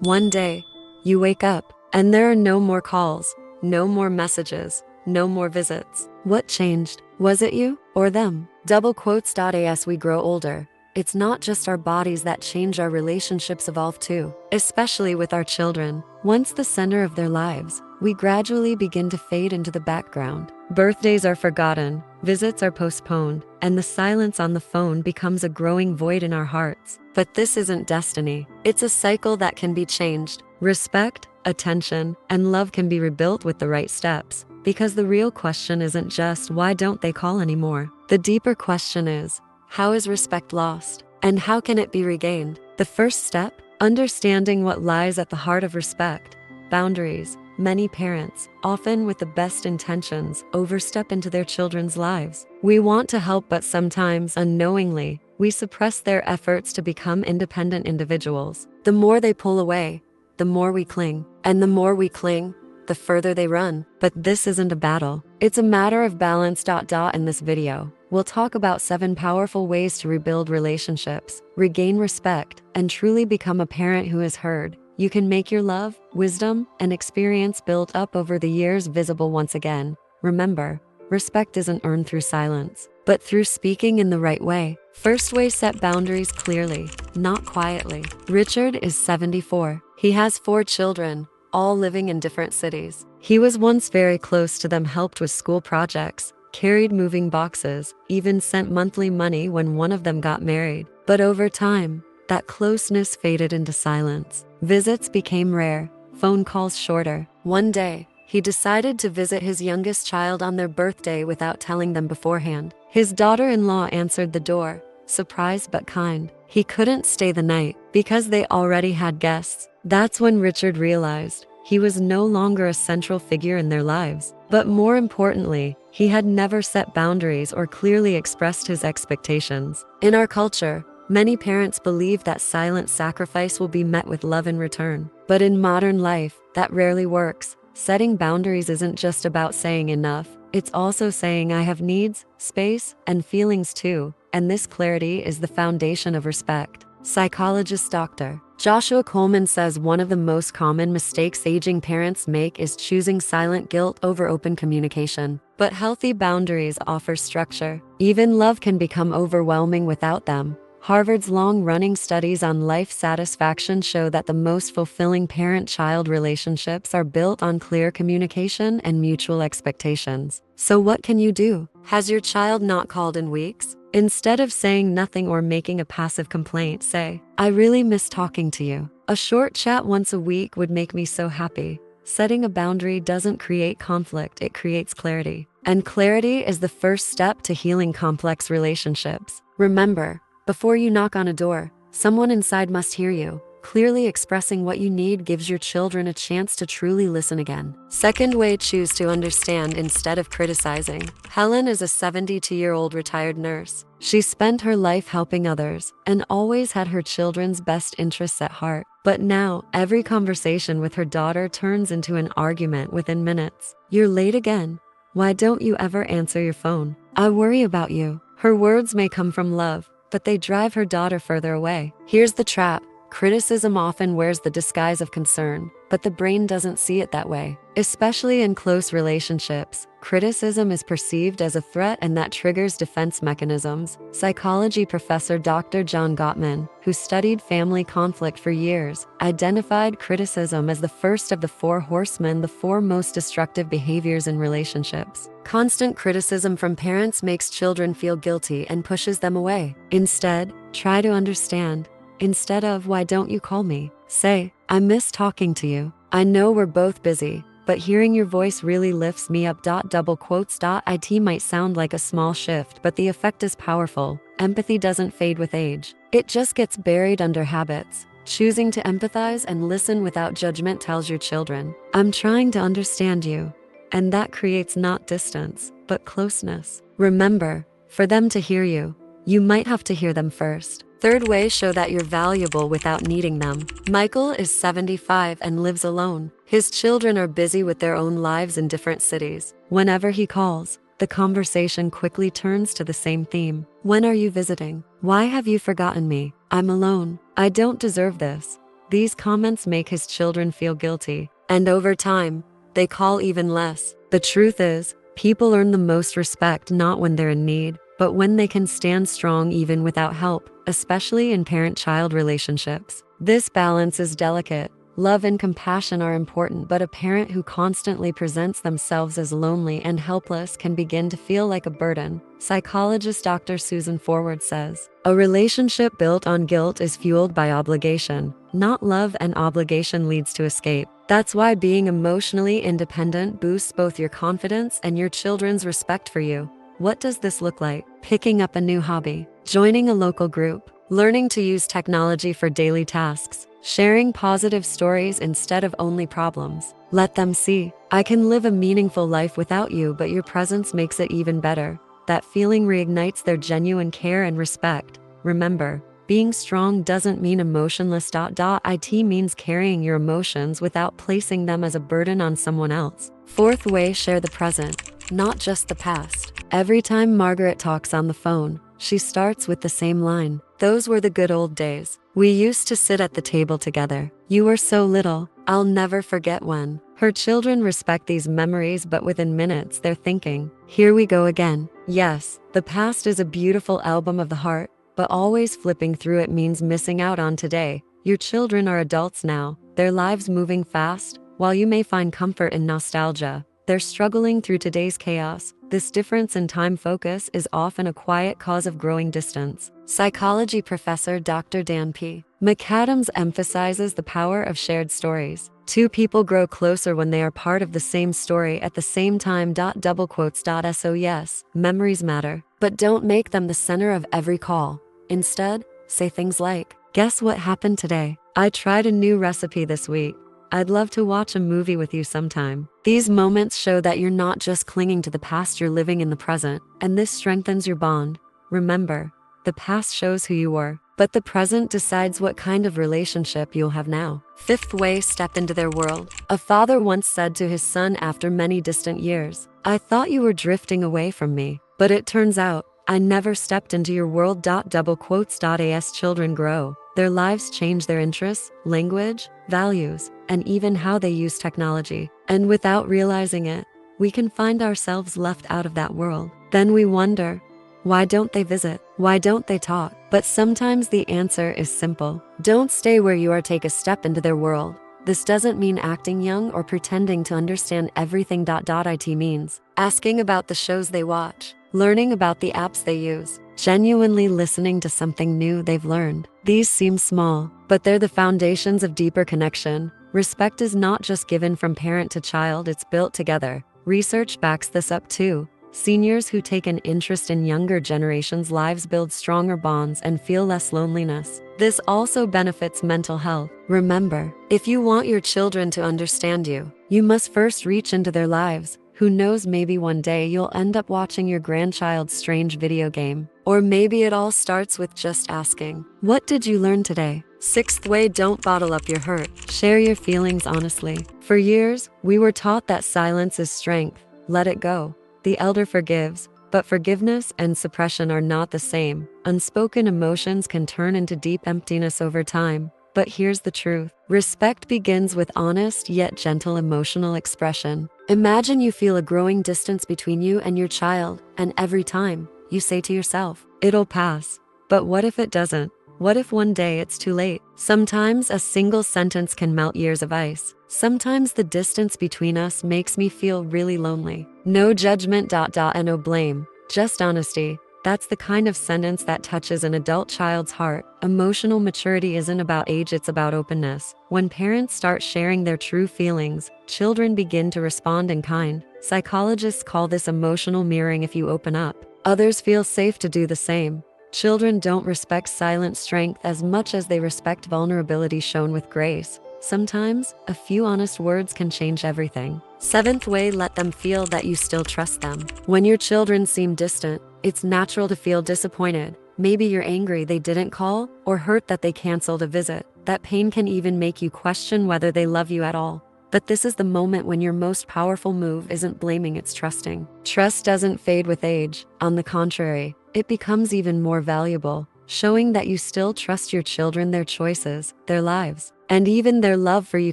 One day, you wake up, and there are no more calls, no more messages, no more visits. What changed? Was it you or them? Double quotes. As we grow older, it's not just our bodies that change, our relationships evolve too, especially with our children. Once the center of their lives, we gradually begin to fade into the background. Birthdays are forgotten, visits are postponed, and the silence on the phone becomes a growing void in our hearts. But this isn't destiny. It's a cycle that can be changed. Respect, attention, and love can be rebuilt with the right steps. Because the real question isn't just why don't they call anymore? The deeper question is, how is respect lost? And how can it be regained? The first step, understanding what lies at the heart of respect. Boundaries. Many parents, often with the best intentions, overstep into their children's lives. We want to help, but sometimes, unknowingly, we suppress their efforts to become independent individuals. The more they pull away, the more we cling. And the more we cling, the further they run. But this isn't a battle. It's a matter of balance. In this video, we'll talk about 7 powerful ways to rebuild relationships, regain respect, and truly become a parent who is heard. You can make your love, wisdom, and experience built up over the years visible once again. Remember, respect isn't earned through silence, but through speaking in the right way. First way, set boundaries clearly, not quietly. Richard is 74. He has 4 children, all living in different cities. He was once very close to them, helped with school projects, carried moving boxes, even sent monthly money when one of them got married. But over time, that closeness faded into silence. Visits became rare, phone calls shorter. One day, he decided to visit his youngest child on their birthday without telling them beforehand. His daughter-in-law answered the door, surprised but kind. He couldn't stay the night because they already had guests. That's when Richard realized he was no longer a central figure in their lives. But more importantly, he had never set boundaries or clearly expressed his expectations. In our culture, many parents believe that silent sacrifice will be met with love in return. But in modern life, that rarely works. Setting boundaries isn't just about saying enough. It's also saying I have needs, space, and feelings too. And this clarity is the foundation of respect. Psychologist Dr. Joshua Coleman says one of the most common mistakes aging parents make is choosing silent guilt over open communication. But healthy boundaries offer structure. Even love can become overwhelming without them. Harvard's long-running studies on life satisfaction show that the most fulfilling parent-child relationships are built on clear communication and mutual expectations. So what can you do? Has your child not called in weeks? Instead of saying nothing or making a passive complaint, say, I really miss talking to you. A short chat once a week would make me so happy. Setting a boundary doesn't create conflict, it creates clarity. And clarity is the first step to healing complex relationships. Remember, before you knock on a door, someone inside must hear you. Clearly expressing what you need gives your children a chance to truly listen again. Second way, choose to understand instead of criticizing. Helen is a 72-year-old retired nurse. She spent her life helping others and always had her children's best interests at heart. But now, every conversation with her daughter turns into an argument within minutes. You're late again. Why don't you ever answer your phone? I worry about you. Her words may come from love, but they drive her daughter further away. Here's the trap. Criticism often wears the disguise of concern, but the brain doesn't see it that way. Especially in close relationships, criticism is perceived as a threat, and that triggers defense mechanisms. Psychology professor Dr. John Gottman, who studied family conflict for years, identified criticism as the first of the 4 horsemen, the 4 most destructive behaviors in relationships. Constant criticism from parents makes children feel guilty and pushes them away. Instead, try to understand. Instead of, why don't you call me? Say, I miss talking to you. I know we're both busy, but hearing your voice really lifts me up. Double quotes. It might sound like a small shift, but the effect is powerful. Empathy doesn't fade with age. It just gets buried under habits. Choosing to empathize and listen without judgment tells your children, I'm trying to understand you. And that creates not distance, but closeness. Remember, for them to hear you, you might have to hear them first. Third way, show that you're valuable without needing them. Michael is 75 and lives alone. His children are busy with their own lives in different cities. Whenever he calls, the conversation quickly turns to the same theme. When are you visiting? Why have you forgotten me? I'm alone. I don't deserve this. These comments make his children feel guilty. And over time, they call even less. The truth is, people earn the most respect not when they're in need, but when they can stand strong even without help, especially in parent-child relationships. This balance is delicate. Love and compassion are important, but a parent who constantly presents themselves as lonely and helpless can begin to feel like a burden. Psychologist Dr. Susan Forward says, "A relationship built on guilt is fueled by obligation, not love, and obligation leads to escape. That's why being emotionally independent boosts both your confidence and your children's respect for you." What does this look like? Picking up a new hobby, joining a local group, learning to use technology for daily tasks, sharing positive stories instead of only problems. Let them see, "I can live a meaningful life without you, but your presence makes it even better." That feeling reignites their genuine care and respect. Remember, being strong doesn't mean emotionless. It means carrying your emotions without placing them as a burden on someone else. Fourth way, share the present, not just the past. Every time Margaret talks on the phone, she starts with the same line. "Those were the good old days. We used to sit at the table together. You were so little. I'll never forget when." Her children respect these memories, but within minutes they're thinking, "Here we go again." Yes, the past is a beautiful album of the heart, but always flipping through it means missing out on today. Your children are adults now, their lives moving fast. While you may find comfort in nostalgia, they're struggling through today's chaos. This difference in time focus is often a quiet cause of growing distance. Psychology professor Dr. Dan P. McAdams emphasizes the power of shared stories. Two people grow closer when they are part of the same story at the same time. So yes, memories matter, but don't make them the center of every call. Instead, say things like, "Guess what happened today? I tried a new recipe this week. I'd love to watch a movie with you sometime." These moments show that you're not just clinging to the past, you're living in the present, and this strengthens your bond. Remember, the past shows who you were, but the present decides what kind of relationship you'll have now. Fifth way, step into their world. A father once said to his son after many distant years, "I thought you were drifting away from me, but it turns out I never stepped into your world." As children grow, their lives change, their interests, language, values, and even how they use technology. And without realizing it, we can find ourselves left out of that world. Then we wonder, why don't they visit? Why don't they talk? But sometimes the answer is simple. Don't stay where you are, take a step into their world. This doesn't mean acting young or pretending to understand everything. It means asking about the shows they watch, learning about the apps they use, genuinely listening to something new they've learned. These seem small, but they're the foundations of deeper connection. Respect is not just given from parent to child, it's built together. Research backs this up too. Seniors who take an interest in younger generations' lives build stronger bonds and feel less loneliness. This also benefits mental health. Remember, if you want your children to understand you, you must first reach into their lives. Who knows, maybe one day you'll end up watching your grandchild's strange video game. Or maybe it all starts with just asking, "What did you learn today?" Sixth way, don't bottle up your hurt. Share your feelings honestly. For years, we were taught that silence is strength. Let it go. The elder forgives, but forgiveness and suppression are not the same. Unspoken emotions can turn into deep emptiness over time. But here's the truth. Respect begins with honest yet gentle emotional expression. Imagine you feel a growing distance between you and your child, and every time you say to yourself, "It'll pass." But what if it doesn't? What if one day it's too late? Sometimes a single sentence can melt years of ice. Sometimes the distance between us makes me feel really lonely. No judgment. And no blame, just honesty. That's the kind of sentence that touches an adult child's heart. Emotional maturity isn't about age, it's about openness. When parents start sharing their true feelings, children begin to respond in kind. Psychologists call this emotional mirroring. If you open up, others feel safe to do the same. Children don't respect silent strength as much as they respect vulnerability shown with grace. Sometimes, a few honest words can change everything. Seventh way, let them feel that you still trust them. When your children seem distant, it's natural to feel disappointed. Maybe you're angry they didn't call, or hurt that they canceled a visit. That pain can even make you question whether they love you at all. But this is the moment when your most powerful move isn't blaming, it's trusting. Trust doesn't fade with age. On the contrary, it becomes even more valuable, showing that you still trust your children, their choices, their lives. And even their love for you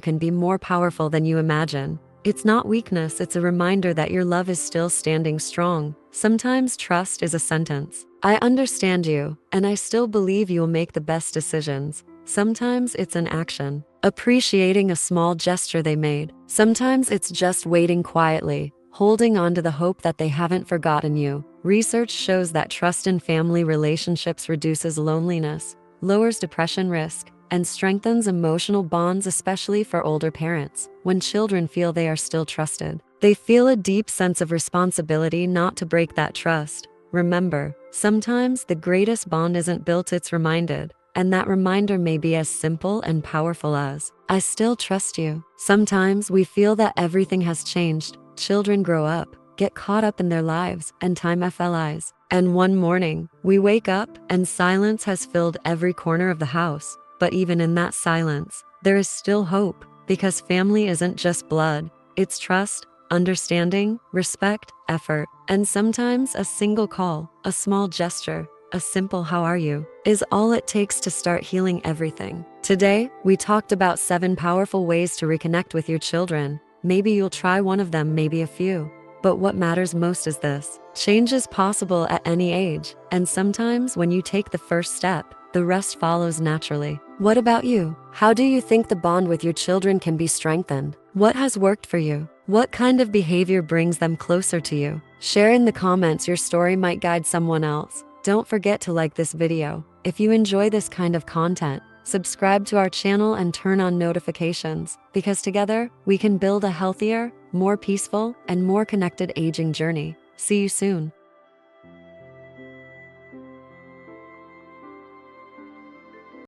can be more powerful than you imagine. It's not weakness, it's a reminder that your love is still standing strong. Sometimes trust is a sentence. I understand you, and I still believe you will make the best decisions. Sometimes it's an action, appreciating a small gesture they made. Sometimes it's just waiting quietly, holding on to the hope that they haven't forgotten you. Research shows that trust in family relationships reduces loneliness, lowers depression risk, and strengthens emotional bonds, especially for older parents. When children feel they are still trusted, they feel a deep sense of responsibility not to break that trust. Remember, sometimes the greatest bond isn't built, it's reminded. And that reminder may be as simple and powerful as, I still trust you. Sometimes we feel that everything has changed. Children grow up, get caught up in their lives, and time flies. And one morning, we wake up and silence has filled every corner of the house. But even in that silence, there is still hope, because family isn't just blood, it's trust, understanding, respect, effort, and sometimes a single call, a small gesture, a simple "how are you?" is all it takes to start healing everything. Today, we talked about 7 powerful ways to reconnect with your children. Maybe you'll try one of them, maybe a few. But what matters most is this: change is possible at any age, and sometimes when you take the first step, the rest follows naturally. What about you? How do you think the bond with your children can be strengthened? What has worked for you? What kind of behavior brings them closer to you? Share in the comments, your story might guide someone else. Don't forget to like this video. If you enjoy this kind of content, subscribe to our channel and turn on notifications, because together we can build a healthier, more peaceful, and more connected aging journey. See you soon.